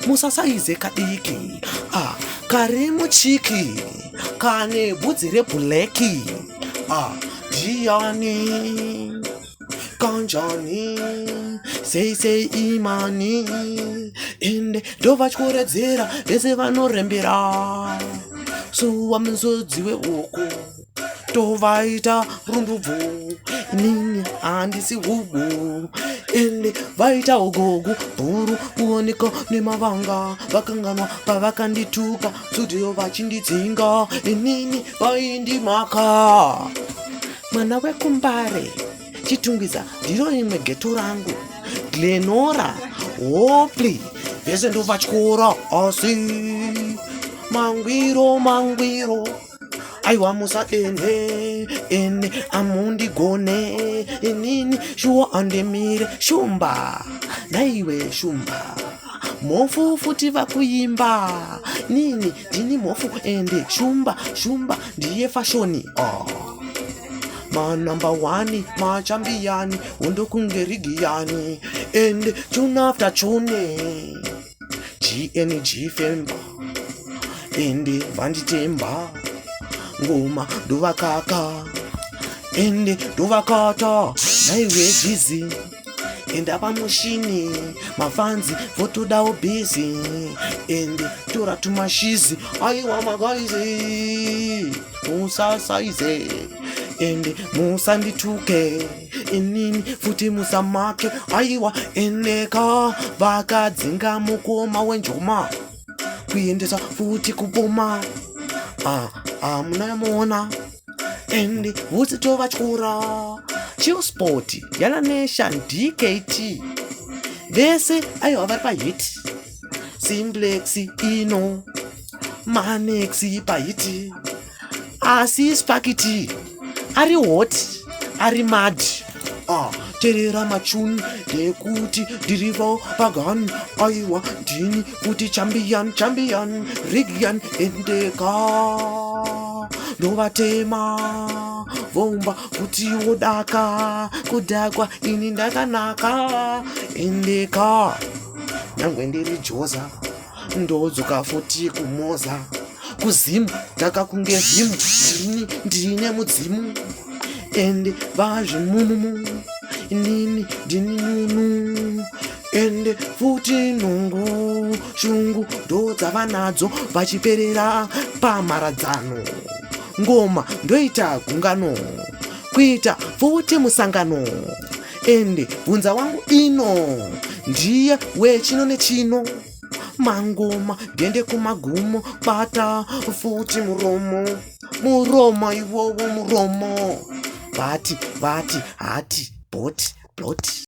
Musasaize kadiki kari muchiki kane bvudzi rebhuleki Gianni kanjani sei imani ende ndovatyoredzera vese vanorembera suwa muzodzi wehuku tovaita rundubvu nini handisi hugu ende vaita ugogu bhuru kuoneka nemavanga vakanganwa pavakandituka studio vachindidzinga inini vaindimaka mwana wekumbare chitungwiza ndiro imwe geto rangu glenora hopli vese ndovatyora asi mangwiro aiwa musadene ene amundigone inini shuwa andemire shumba naiwe shumba mofu futi vakuimba nini ndini mofu ende shumba ndiye fashoni manumber 1 machambiyani undokungerigiyani ende tune after tune GNG femba ende vanditemba ngoma ndovakaka ende ndovakata naiwe bizi ende apa mushini mafanzi votodawo bizi ende tora tumashizi aiwa magaizi musasaize ende musandituke inini futi musamake aiwa endeka vakadzinga mukoma wenjoma kuendesa futi kupoma munamuona ende vutsi tovatyora Chillsport Yallah Nation DKT vese aiwa vari pahiti Cymplex ino Manex pahiti asi Sparky ari hot ari mad terera machuni nekuti ndirivo pagani aiwa ndini kuti champion rigian endeka ndovatema vomba kuti wodaka kudhakwa ini ndakanaka endeka nyangwe ndiri joza ndodzoka futi kumoza kuzimu ndakakunge vhimu ndine mudzimu ende vazvimumu inini ndini nunu ende futi nhungu shungu ndodzavanadzo vachiperera pamharadzano ngoma ndoita gungano kuita futi musangano ende bvunza wangu ino ndiye wechino nechino mangoma ndiende kumagumo bata futi muromo iwowo muromo vati hati bhoti